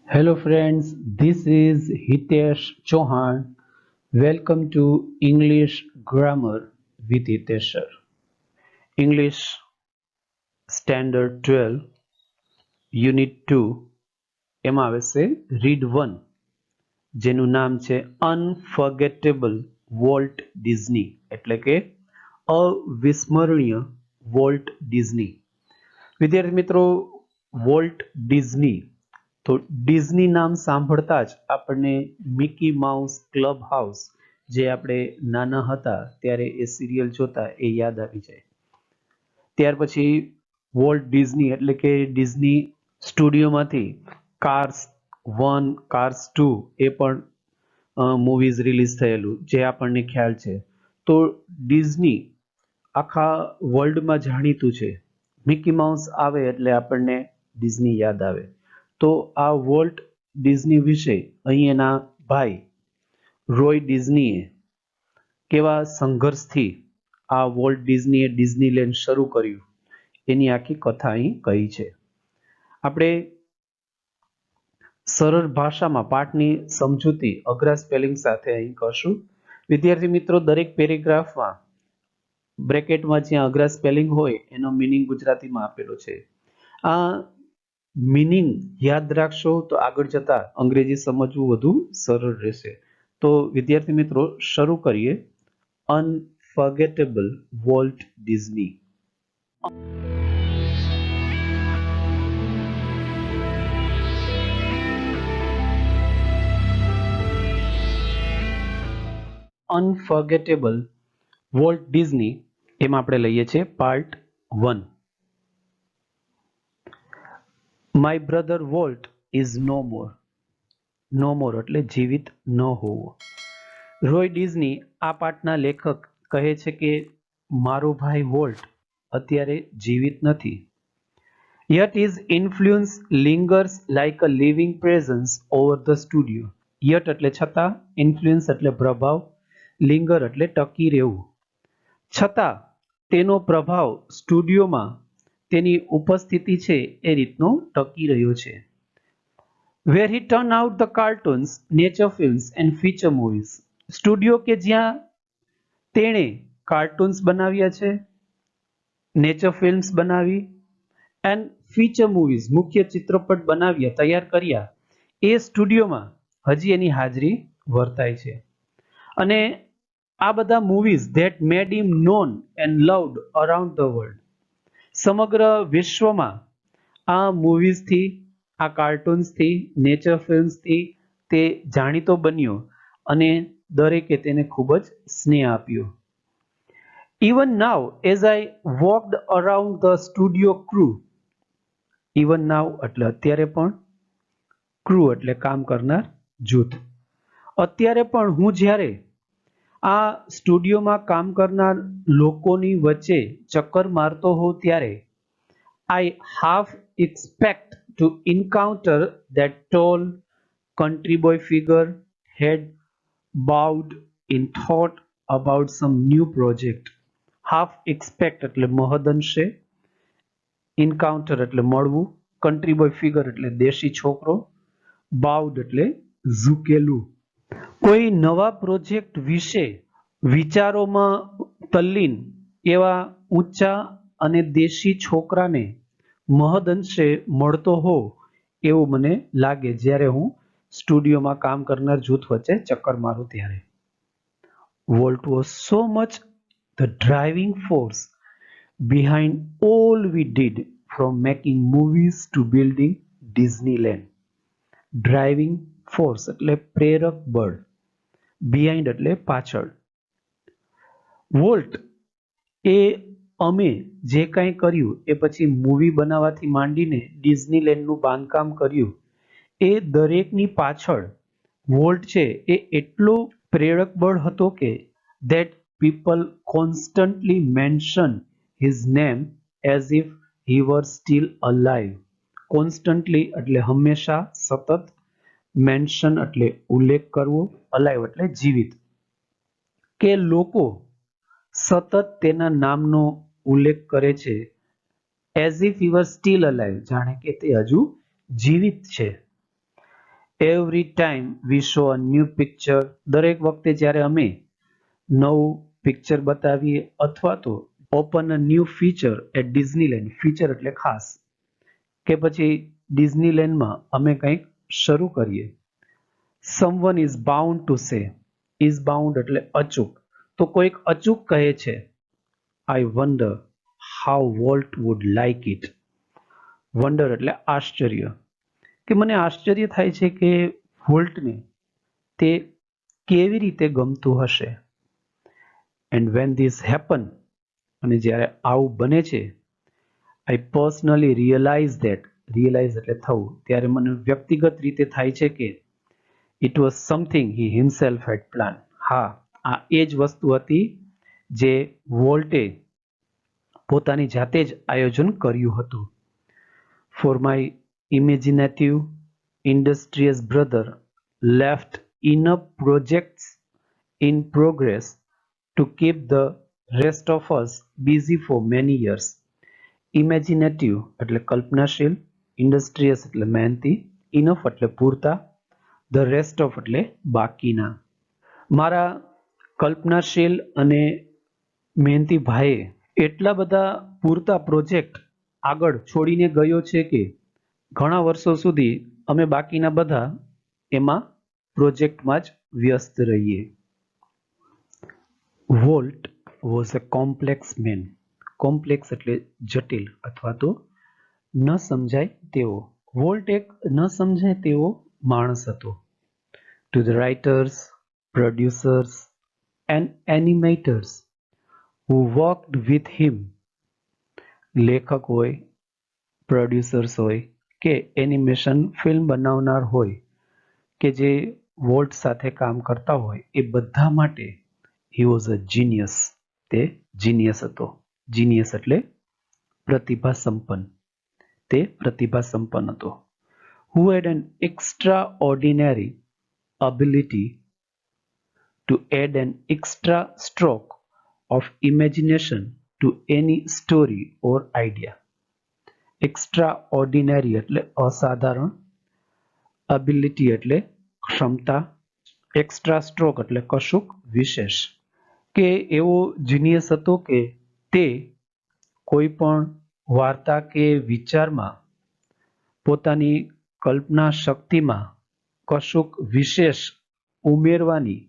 Hello friends, this is Hitesh Chauhan. Welcome to English Grammar with Hitesh sir. English Standard 12 Unit 2 એમાં આવે છે Read 1 જેનું નામ છે Unforgettable Walt Disney એટલે કે અવિસ્મરણીય વોલ્ટ ડિઝની. વિદ્યાર્થી મિત્રો, વોલ્ટ ડિઝની તો ડિઝની નામ સાંભળતા જ આપણને મિકી માઉસ ક્લબ હાઉસ જે આપણે નાના હતા ત્યારે એ સિરિયલ જોતા એ યાદ આવી જાય. ત્યાર પછી વોલ્ટ ડિઝની એટલે કે ડિઝની સ્ટુડિયોમાંથી કાર્સ 1 કાર્સ 2 એ પણ મૂવીઝ રિલીઝ થયેલું જે આપણને ખ્યાલ છે. તો ડિઝની આખા વર્લ્ડમાં જાણીતું છે. મિકી માઉસ આવે એટલે આપણને ડિઝની યાદ આવે. તો આ વોલ્ટ ડિઝની વિશે અહીં એના ભાઈ રોય ડિઝનીએ કેવા સંઘર્ષથી આ વોલ્ટ ડિઝનીએ ડિઝનીલેન્ડ શરૂ કર્યું એની આખી કથા અહીં કહી છે. આપણે સરળ ભાષામાં પાઠની સમજૂતી અઘરા સ્પેલિંગ સાથે અહીં કરશું. વિદ્યાર્થી મિત્રો, દરેક પેરેગ્રાફમાં બ્રેકેટમાં જ્યાં અઘરા સ્પેલિંગ હોય એનો મીનિંગ ગુજરાતીમાં આપેલો છે. આ મીનિંગ યાદ રાખશો તો આગળ જતા અંગ્રેજી સમજવું વધુ સરળ રહેશે. તો વિદ્યાર્થી મિત્રો, શરૂ કરીએ. Unforgettable Walt Disney. Unforgettable Walt Disney એમાં આપણે લઈએ છીએ part 1. My brother Walt is no more. No more એટલે જીવિત ન હોવો. રોય ડિઝની આ પાઠના લેખક કહે છે કે મારો ભાઈ વોલ્ટ અત્યારે જીવિત નથી. Yet his influence lingers like a living presence over the studio. Yet એટલે છતાં, influence એટલે પ્રભાવ, linger એટલે ટકી રહેવું. છતાં તેનો પ્રભાવ સ્ટુડિયોમાં તેની ઉપસ્થિતિ છે એ રીતનો ટકી રહ્યો છે. Where he turned out the cartoons, nature films and feature movies. Studio કે જ્યાં તેણે કાર્ટૂન્સ બનાવ્યા છે, નેચર ફિલ્મ્સ બનાવી એન્ડ ફીચર મૂવીઝ મુખ્ય ચિત્રપટ બનાવ્યા, તૈયાર કર્યા, એ સ્ટુડિયોમાં હજી એની હાજરી વર્તાય છે. અને આ બધા movies that made him non and loved around the world. સમગ્ર વિશ્વમાં આ મૂવીઝથી, આ કાર્ટૂન્સથી, નેચર ફિલ્મ્સથી તે જાણીતો બન્યો અને દરેકે તેને ખૂબ જ સ્નેહ આપ્યો. Even now, as I walked around the studio crew, even now એટલે અત્યારે પણ, crew એટલે કામ કરનાર જૂથ. અત્યારે પણ હું જ્યારે આ સ્ટુડિયોમાં કામ કરનાર લોકોની વચ્ચે ચક્કર મારતો હોઉં ત્યારે I half expect to encounter that tall country boy figure head bowed in thought about some new project. Half expect એટલે મહદઅંશે, ઇન્કાઉન્ટર એટલે મળવું, કન્ટ્રી બોય ફિગર એટલે દેશી છોકરો, બાઉડ એટલે ઝૂકેલું. કોઈ નવા પ્રોજેક્ટ વિશે વિચારોમાં તલ્લીન એવા ઊંચા અને દેશી છોકરાને મહદઅંશે મળતો હો એવું મને લાગે જ્યારે હું સ્ટુડિયોમાં કામ કરનાર જૂથ વચ્ચે ચક્કર મારું ત્યારે. Volt was so much the driving force behind all we did, from making movies to building Disneyland. Driving force એટલે પ્રેરક બળ, behind એટલે પાછળ. વોલ્ટ એ અમે જે કાંઈ કર્યું એ પછી મૂવી બનાવવાથી માંડીને ડિઝનીલેન્ડનું બાંધકામ કર્યું એ દરેકની પાછળ વોલ્ટ છે એ એટલો પ્રેરક બળ હતો કે that people constantly mention his name as if he were still alive. Constantly એટલે હંમેશા, સતત, mention એટલે ઉલ્લેખ કરવો, alive એટલે જીવિત. કે લોકો સતત તેના નામનો ઉલ્લેખ કરે છે as if he were still alive, જાણે કે તે હજુ જીવિત છે. Every time we show a new picture, દરેક વખતે જ્યારે અમે નવું પિક્ચર બતાવીએ અથવા તો open a new feature at Disneyland, feature એટલે ખાસ, કે પછી ડિઝનીલેન્ડમાં અમે કંઈક શરૂ કરીએ, someone is bound to say, is bound એટલે અચૂક, તો કોઈક અચૂક કહે છે, I wonder how Walt would like it. Wonder એટલે આશ્ચર્ય, કે મને આશ્ચર્ય થાય છે કે વોલ્ટને તે કેવી રીતે ગમતું હશે. એન્ડ વેન ધીસ હેપન, અને જ્યારે આવું બને છે, I personally realise that, realise એટલે થવું, ત્યારે મને વ્યક્તિગત રીતે થાય છે કે it was something he himself had plan. હા, આ એ જ વસ્તુ હતી જે વોલ્ટે પોતાની જાતે જ આયોજન કર્યું હતું. For my imaginative, industrious brother left enough projects in progress to keep the rest of us busy for many years. Imaginative એટલે કલ્પનાશીલ, industrious એટલે મહેનતી, enough એટલે પૂરતા, the rest of એટલે બાકીના. મારા કલ્પનાશીલ અને મહેનતી ભાઈએ એટલા બધા પૂરતા પ્રોજેક્ટ આગળ છોડીને ગયો છે કે ઘણા વર્ષો સુધી અમે બાકીના બધા એમાં પ્રોજેક્ટમાં જ વ્યસ્ત રહીએ. Walt was a complex man. Complex એટલે જટિલ અથવા તો ન સમજાય તેવો. વોલ્ટ એક ન સમજાય તેવો માણસ હતો. To the writers, producers and animators who worked with him, લેખક હોય, પ્રોડ્યુસર્સ હોય કે એનિમેશન ફિલ્મ બનાવનાર હોય કે જે વોલ્ટ સાથે કામ કરતા હોય, એ બધા માટે he was a genius. તે જીનિયસ હતો. જીનિયસ એટલે પ્રતિભા સંપન્ન. તે પ્રતિભા સંપન્ન હતો. who had an extraordinary ability to add an extra stroke of imagination to any story or idea. Extraordinary એટલે અસાધારણ, ability એટલે ક્ષમતા, એક્સ્ટ્રા સ્ટ્રોક એટલે કશુંક વિશેષ, કે એવો જીનિયસ હતો કે તે કોઈ પણ વાર્તા કે વિચારમાં પોતાની કલ્પના શક્તિમાં કશુંક વિશેષ ઉમેરવાની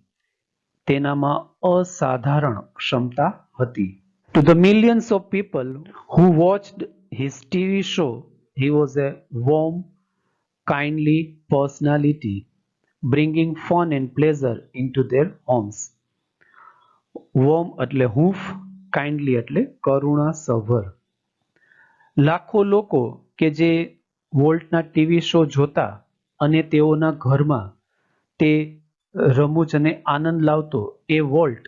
તેનામાં અસાધારણ ક્ષમતા હતી. To the millions of people who watched his TV show, he was a warm, kindly personality, bringing fun and pleasure into their homes. Warm એટલે હૂંફ, kindly એટલે કરુણા સભર. લાખો લોકો કે જે વોલ્ટના ટીવી શો જોતા અને તેઓના ઘરમાં તે રમૂજ અને આનંદ લાવતો, એ વોલ્ટ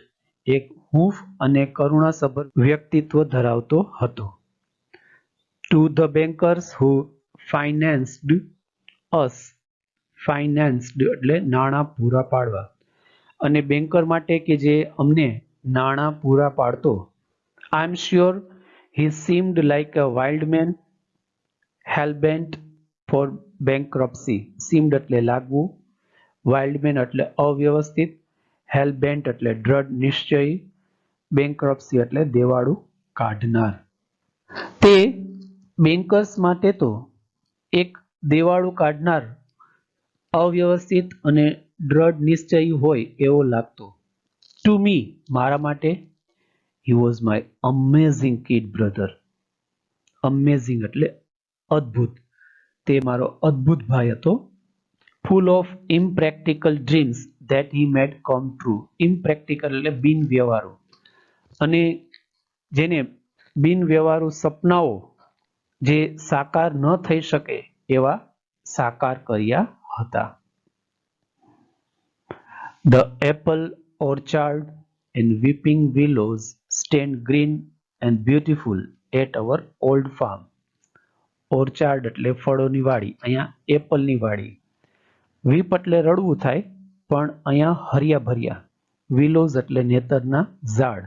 એક હૂંફ અને કરુણાસભર વ્યક્તિત્વ ધરાવતો હતો. ટુ ધ બેન્કર્સ હુ ફાઇનાન્સ્ડ અસ, ફાઇનાન્સ્ડ એટલે નાણાં પૂરા પાડવા, અને બેન્કર માટે કે જે અમને નાણાં પૂરા પાડતો. I am sure he seemed like a wild man hellbent for bankruptcy. Seemed એટલે લાગવું, વાઇલ્ડમેન એટલે અવ્યવસ્થિત, હેલબેન્ટ એટલે દ્રઢ નિશ્ચયી, બેન્કરપ્સી એટલે દેવાળું કાઢનાર. તે બેન્કર્સ માટે તો એક દેવાળું કાઢનાર, અવ્યવસ્થિત અને દ્રઢ નિશ્ચયી હોય એવો લાગતો. ટુ મી, મારા માટે, he was my amazing kid brother. Amazing એટલે અદ્ભુત, તે મારો અદ્ભુત ભાઈ હતો. Full of impractical dreams that he made come true. Impractical એટલે બિનવ્યવહારુ, અને જેને બિનવ્યવહારુ સપનાઓ જે સાકાર ન થઈ શકે એવા સાકાર કર્યા હતા. The apple orchard and weeping willows stand green and beautiful at our old farm. Orchard એટલે ફળોની વાડી, અહીંયા એપલની વાડી. વીપ એટલે રડવું થાય, પણ અહીંયા હરિયા ભર્યા. વિલોઝ એટલે નેતરના ઝાડ.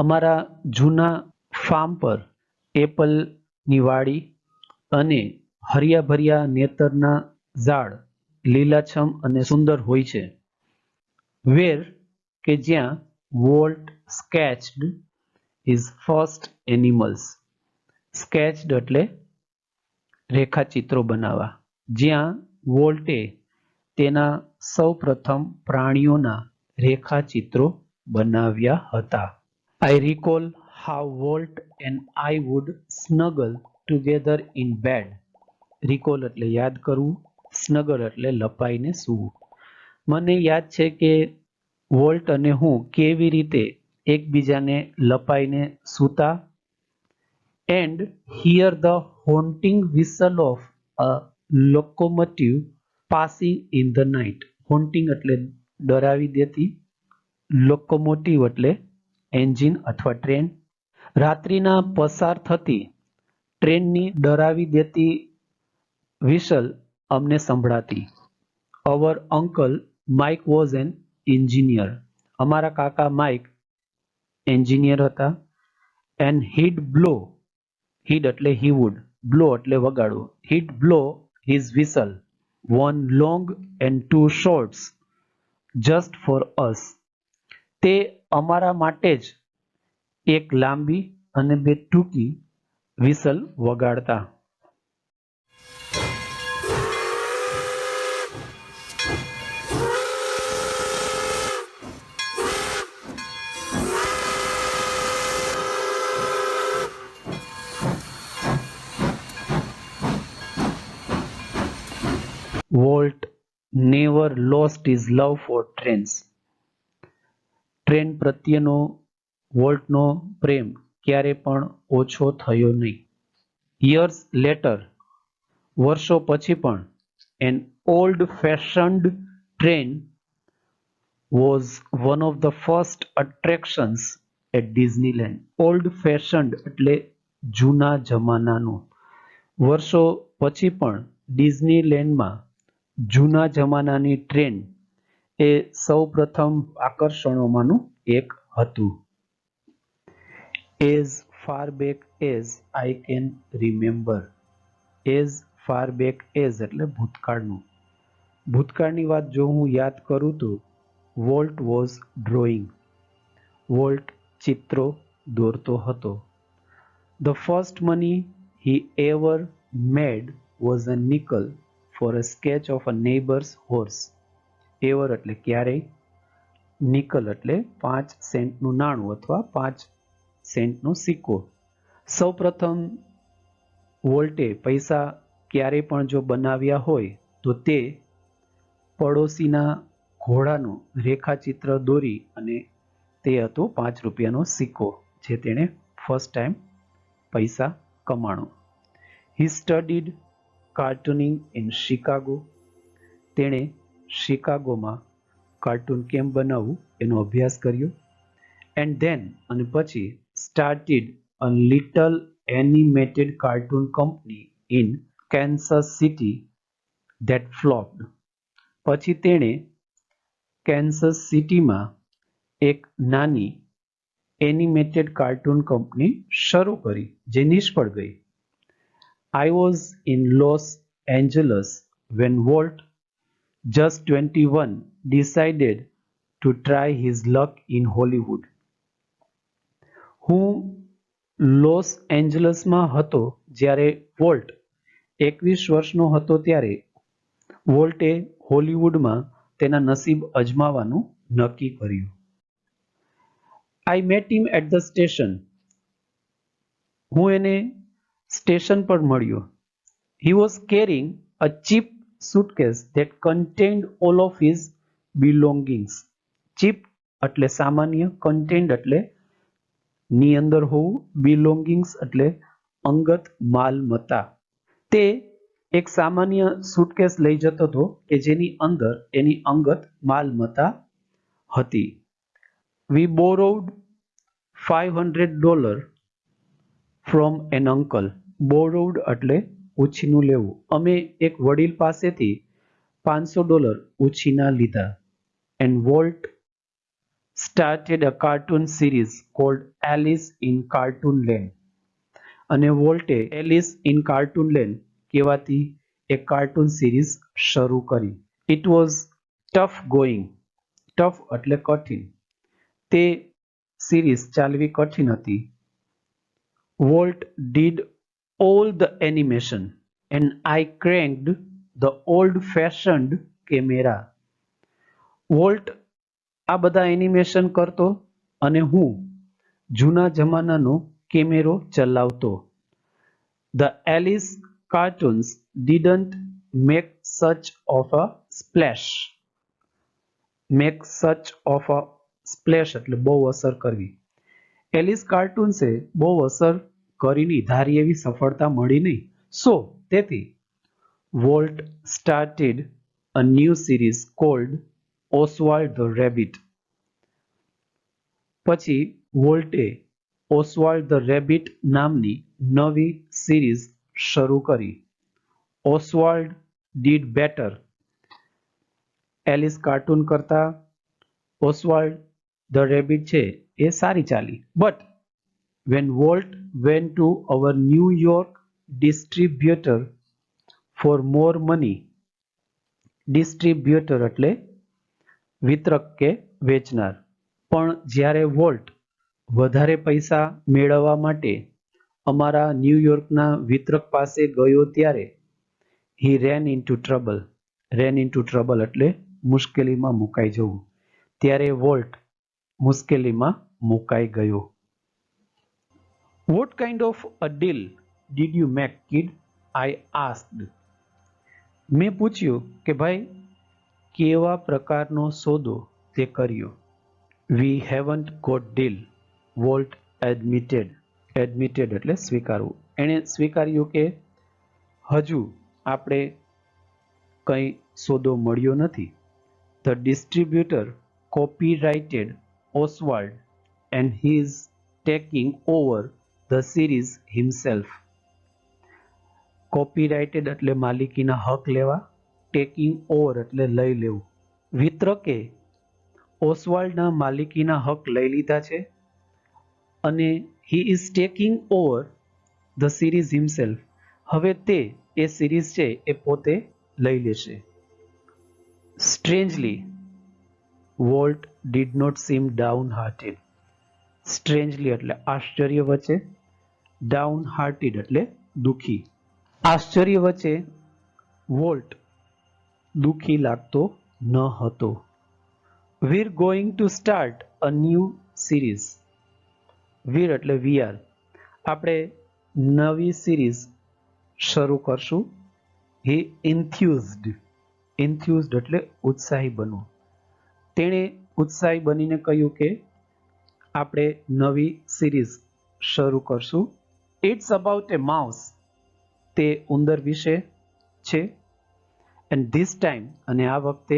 અમારા જૂના ફાર્મ પર એપલની વાડી અને હરિયા ભર્યા નેતરના ઝાડ લીલાછમ અને સુંદર હોય છે. વેર કે જ્યાં વોલ્ટ સ્કેચ્ડ હિઝ ફર્સ્ટ એનિમલ્સ. સ્કેચ્ડ એટલે રેખાચિત્રો બનાવવા. જ્યાં વોલ્ટે તેના સૌપ્રથમ પ્રાણીઓના રેખાચિત્રો બનાવ્યા હતા. I recall how Walt and I would snuggle together in bed. Recall એટલે યાદ કરવું, snuggle એટલે લપાઈને સૂવું. મને યાદ છે કે વોલ્ટ અને હું કેવી રીતે એકબીજાને લપાઈને સૂતા. And hear the haunting whistle of a locomotive passing in the night. Haunting એટલે ડરાવી દેતી, લોકોમોટિવ એટલે એન્જિન અથવા ટ્રેન. રાત્રિના પસાર થતી ટ્રેનની ડરાવી દેતી વિસલ અમને સંભળાતી. Our uncle Mike was an engineer. અમારા કાકા માઇક એન્જિનિયર હતા. એન્ડ હીડ બ્લો, હીડ એટલે હી વુડ, બ્લો એટલે વગાડવું, he'd blow his whistle, one long and two shorts just for us. તે અમારા માટે જ એક લાંબી અને બે ટૂંકી વિસલ વગાડતા. Walt never lost his love for trains. Train પ્રત્યેનો વોલ્ટનો પ્રેમ ક્યારે પણ ઓછો થયો નહીં. યર્સ લેટર, વર્ષો પછી પણ, an old fashioned train was one of the first attractions at Disneyland. Old fashioned એટલે જૂના જમાનાનું. વર્ષો પછી પણ ડિઝનીલેન્ડમાં જૂના જમાનાની ટ્રેન એ સૌપ્રથમ આકર્ષણોમાંનું એક હતું. As far back as I can remember. As far back as એટલે ભૂતકાળનું. ભૂતકાળની વાત જો હું યાદ કરું તો વોલ્ટ વોઝ ડ્રોઈંગ. વોલ્ટ ચિત્રો દોરતો હતો. The first money he ever made was a nickel for a sketch of a neighbor's horse. Ever એટલે ક્યારેય, નિકલ એટલે 5 સેન્ટનું નાણું અથવા 5 સેન્ટનો સિક્કો. સૌપ્રથમ વોલ્ટે પૈસા ક્યારે પણ જો બનાવ્યા હોય તો તે પડોશીના ઘોડાનું રેખાચિત્ર દોરી અને તે હતો 5 રૂપિયાનો સિક્કો જે તેણે ફર્સ્ટ ટાઈમ પૈસા કમાણો. He studied cartooning in Chicago. તેણે શિકાગોમાં કાર્ટૂન કેમ બનાવવું એનો અભ્યાસ કર્યો. એન્ડ ધેન અને પછી started a little animated cartoon company in Kansas City that flopped. પછી તેણે કેન્સસ સિટીમાં એક નાની એનિમેટેડ કાર્ટૂન કંપની શરૂ કરી જે નિષ્ફળ ગઈ. I was in Los Angeles when Walt, just 21, decided to try his luck in Hollywood. હું લોસ એન્જલસમાં હતો જ્યારે વોલ્ટ 21 વર્ષનો હતો ત્યારે વોલ્ટે હોલિવૂડમાં તેના નસીબ અજમાવવાનું નક્કી કર્યું. I met him at the station. હું એને સ્ટેશન પર મળ્યો. He was carrying a cheap suitcase that contained all of his belongings. Cheap એટલે સામાન્ય, contained એટલે ની અંદર હોવું, belongings એટલે અંગત માલમત્તા. તે એક સામાન્ય સુટકેસ લઈ જતો હતો કે જેની અંદર એની અંગત માલમત્તા હતી. We borrowed $500 from an uncle. Borrowed એટલે ઉછીનું લેવું. અમે એક વડીલ પાસેથી $500 ઉછીના લીધા. And Walt started a cartoon series called Alice in Cartoon Land. અને વોલ્ટે એલિસ ઇન કાર્ટૂન લેન્ડ કહેવાતી એક કાર્ટૂન સિરીઝ શરૂ કરી. It was tough going. Tough એટલે કઠિન. તે સિરીઝ ચાલવી કઠિન હતી. Walt did all the animation and I cranked the old-fashioned camera. Volt આ બધા એનિમેશન કરતો અને હું જૂના જમાનાનો કેમેરો ચલાવતો. The Alice cartoons didn't make such of a splash. Make such of a splash એટલે બહુ અસર કરવી. એલિસ કાર્ટૂન્સે બહુ અસર કરી નહીં, ધારી એવી સફળતા મળી નહીં. સો તેથી volt started a new series called Oswald the Rabbit. પછી વોલ્ટે ઓસ્વાલ્ડ ધ રેબિટ નામની નવી સિરીઝ શરૂ કરી. ઓસ્વાલ્ડ ડીડ બેટર. એલિસ કાર્ટૂન કરતા ઓસ્વાલ્ડ ધ રેબિટ છે એ સારી ચાલી. But when Walt went to our New York distributor for more money, distributor એટલે વિતરક કે વેચનાર, પણ જ્યારે વોલ્ટ વધારે પૈસા મેળવવા માટે અમારા ન્યુયોર્કના વિતરક પાસે ગયો ત્યારે he ran into trouble. ran into trouble એટલે મુશ્કેલીમાં મુકાઈ જવું. ત્યારે વોલ્ટ મુશ્કેલીમાં મુકાઈ ગયો. What kind of a deal did you make, kid? I asked. મેં પૂછ્યું કે ભાઈ કેવા પ્રકારનો સોદો તે કર્યો. We haven't got deal, Walt admitted. Admitted એટલે સ્વીકારવું. એણે સ્વીકાર્યું કે હજુ આપણે કંઈ સોદો મળ્યો નથી. The distributor copyrighted Oswald and he is taking over the series himself. Copyrighted એટલે માલિકીના હક લેવા, taking over એટલે લઈ લેવું. વિતરકે ઓસ્વાલ્ડના માલિકીના હક લઈ લીધા છે અને he is taking over the series himself. હવે તે એ સિરીઝ છે એ પોતે લઈ લેશે. Strangely, Walt did not seem downhearted. Strangely એટલે આશ્ચર્ય વચ્ચે, downhearted એટલે દુખી. આશ્ચર્ય વચ્ચે વોલ્ટ દુખી લાગતો ન હતો. We're going to start a new series. We're એટલે we are. આપણે નવી સિરીઝ શરૂ કરશું. He enthused. Enthused એટલે ઉત્સાહી બનવું. તેણે ઉત્સાહી બનીને કહ્યું કે આપણે નવી સિરીઝ શરૂ કરશું. It's about a mouse. તે ઉંદર વિશે છે. And this time અને આ વખતે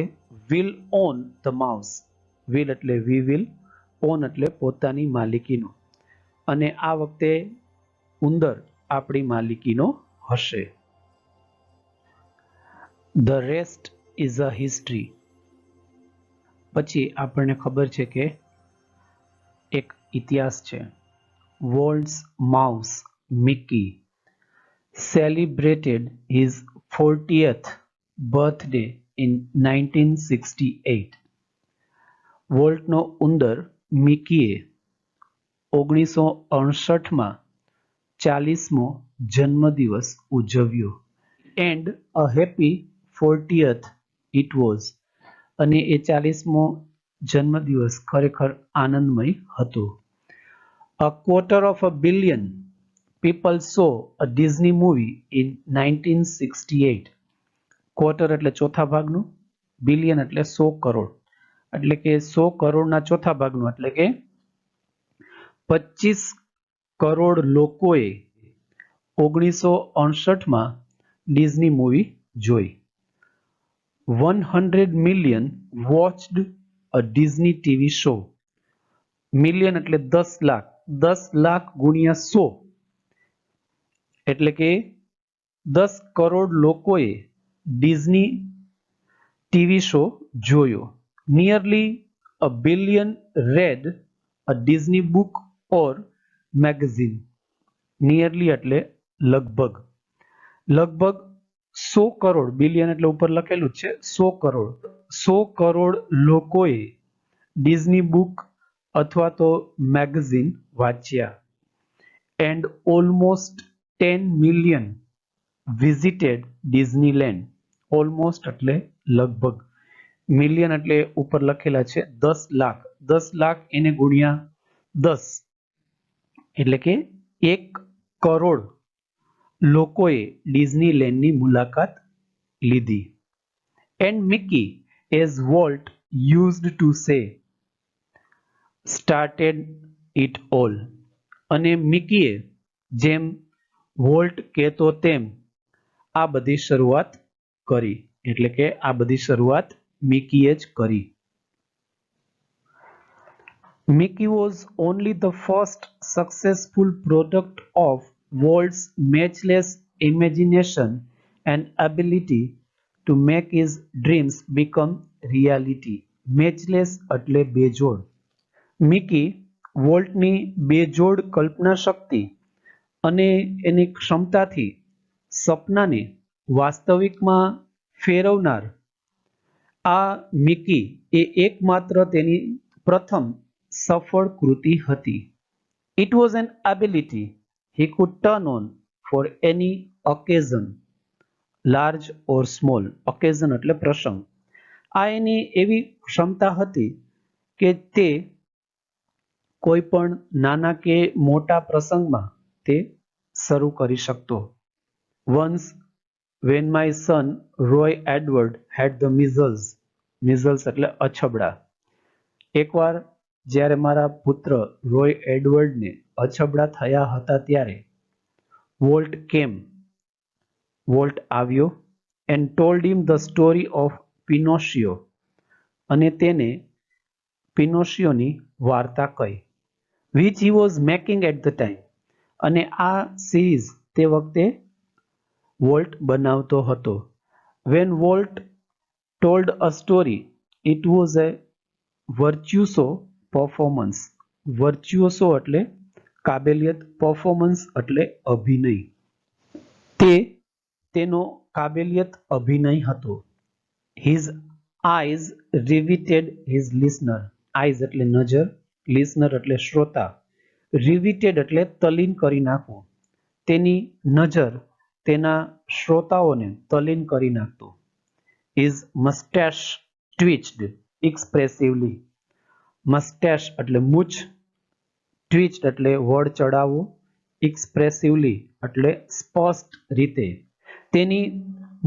will own the mouse. will એટલે we will, own એટલે પોતાની માલિકીનો. અને આ વખતે ઉંદર આપણી માલિકીનો હશે. The rest is a history. પછી આપણને ખબર છે કે એક ઇતિહાસ છે. Walt's mouse Mickey celebrated his 40th birthday in 1968. વોલ્ટનો ઉંદર મિકીએ 1968માં 40મો જન્મદિવસ ઉજવ્યો. And a happy 40th it was. અને એ 40મો જન્મદિવસ ખરેખર આનંદમય હતો. A quarter of a billion people saw a Disney movie in 1968. Quarter એટલે ચોથા ભાગનું, બિલિયન એટલે 100 કરોડ, એટલે કે 100 કરોડના ચોથા ભાગનું, એટલે કે 25 કરોડ લોકોએ 1968માં ડિઝની મૂવી જોઈ. 100 million watched a Disney TV show. Million એટલે 10 લાખ, 10 લાખ ગુણ્યા 100 એટલે કે 10 કરોડ લોકોએ ડિઝની ટીવી શો જોયો. Nearly a billion read a Disney book or magazine. Nearly એટલે લગભગ, લગભગ 100 કરોડ, બિલિયન એટલે ઉપર લખેલું જ છે 100 કરોડ, 100 કરોડ લોકોએ ડિઝની બુક અથવા તો મેગઝીન વાંચ્યા. And almost 10 million visited Disneyland. Almost એટલે લગભગ, મિલિયન એટલે ઉપર લખેલા છે 10 લાખ, 10 લાખ એને ગુણ્યા 10 એટલે કે 1 કરોડ લોકોએ ડિઝનીલેન્ડની મુલાકાત લીધી. And Mickey, as volt used to say, started it all. અને મિકીએ જેમ વોલ્ટ કહેતો તેમ આ બધી શરૂઆત કરી, એટલે કે આ બધી શરૂઆત મિકીએ જ કરી. Mickey was only the first successful product of Walt's matchless imagination and ability to make his dreams become reality. Matchless એટલે બેજોડ. મિકી વોલ્ટની બેજોડ કલ્પના શક્તિ અને એની ક્ષમતાથી સપનાને વાસ્તવિકમાં ફેરવનાર આ મિકી એ એકમાત્ર તેની પ્રથમ સફળ કૃતિ હતી. It was an ability he could turn on for any occasion, large or small. Occasion એટલે પ્રસંગ. આ એની એવી ક્ષમતા હતી કે તે કોઈ પણ નાના કે મોટા પ્રસંગમાં તે શરૂ કરી શકતો. Once when my son Roy Edward had the measles. measles એટલે અછબડા. એકવાર જ્યારે મારા પુત્ર રોય એડવર્ડને અછબડા થયા હતા ત્યારે વોલ્ટ આવ્યો and told him the story of Pinocchio, અને તેને પિનોશિયોની વાર્તા કહી, which he was making at the time. અને આ સિરીઝ તે વખતે વોલ્ટ બનાવતો હતો. When Walt told a story, it was a virtuoso performance. Virtuoso એટલે કાબેલિયત, performance એટલે અભિનય. તેનો કાબેલિયત અભિનય હતો. His eyes riveted his listener. Eyes એટલે નજર, listener એટલે શ્રોતા. Riveted એટલે તલીન કરી નાખવું. તેની નજર તેના શ્રોતાઓને તલીન કરી નાખતો. His mustache twitched expressively. Mustache એટલે મૂછ, twitched એટલે વળ ચડાવવો, expressively એટલે સ્પષ્ટ રીતે. તેની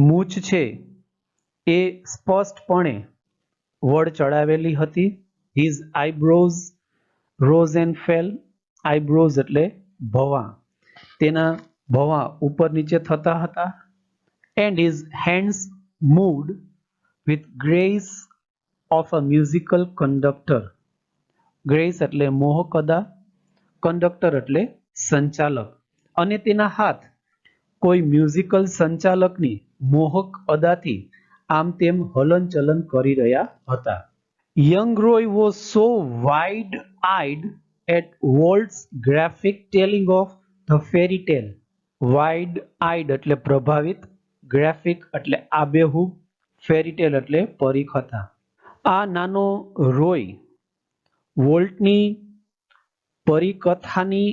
મૂછ છે એ સ્પષ્ટપણે વળ ચડાવેલી હતી. His eyebrows rose and fell. Eyebrows એટલે ભવા. તેના ભવા ઉપર નીચે થતા હતા. And his hands moved with grace of a musical conductor. Grace એટલે મોહક અદા, conductor એટલે સંચાલક. અને તેના હાથ કોઈ મ્યુઝિકલ સંચાલકની મોહક અદાથી આમ તેમ હલનચલન કરી રહ્યા હતા. Young Roy was so wide-eyed at Walt's graphic telling of the fairy tale. Wide-eyed એટલે પ્રભાવિત, graphic એટલે આબેહૂબ, fairy tale એટલે પરીકથા. આ નાનો રોય વોલ્ટની પરિકથાની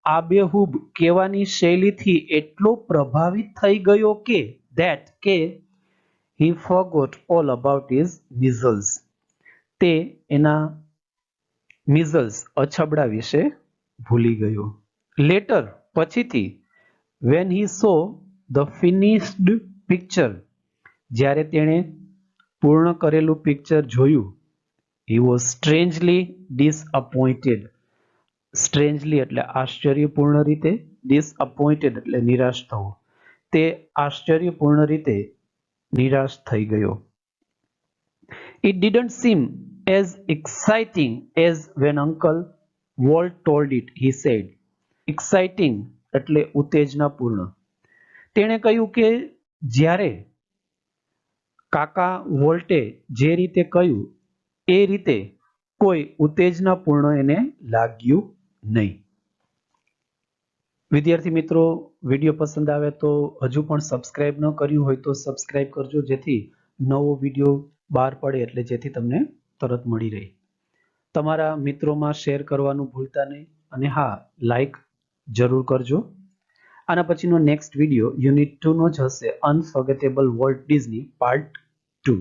આબેહૂબ કહેવાની શૈલીથી એટલો પ્રભાવિત થઈ ગયો કે he forgot all about his measles. તે એના measles અછબડા વિશે ભૂલી ગયો. Later, પછીથી, when he saw the finished picture, જ્યારે તેણે પૂર્ણ કરેલું પિક્ચર જોયું, he was strangely disappointed. Strangely એટલે આશ્ચર્યપૂર્ણ રીતે, disappointed એટલે નિરાશ થવું. તે આશ્ચર્યપૂર્ણ રીતે નિરાશ થઈ ગયો. It didn't seem as exciting as when Uncle Walt told it, he said. Exciting એટલે ઉત્તેજનાપૂર્ણ. તેણે કહ્યું કે જ્યારે કાકા વોલ્ટે જે રીતે કહ્યું એ રીતે કોઈ ઉત્તેજનાપૂર્ણ એને લાગ્યું નહીં. વિદ્યાર્થી મિત્રો, વિડીયો પસંદ આવે તો હજુ પણ સબસ્ક્રાઇબ ન કર્યું હોય તો સબસ્ક્રાઇબ કરજો, જેથી નવો વિડીયો બહાર પડે એટલે જેથી તમને તરત મળી રહે. તમારા મિત્રોમાં શેર કરવાનું ભૂલતા નહીં, અને હા, લાઈક જરૂર કરજો. આના પછીનો નેક્સ્ટ વિડીયો યુનિટ 2 નો જ હશે, અનફર્ગેટેબલ વોલ્ટ ડિઝની પાર્ટ 2.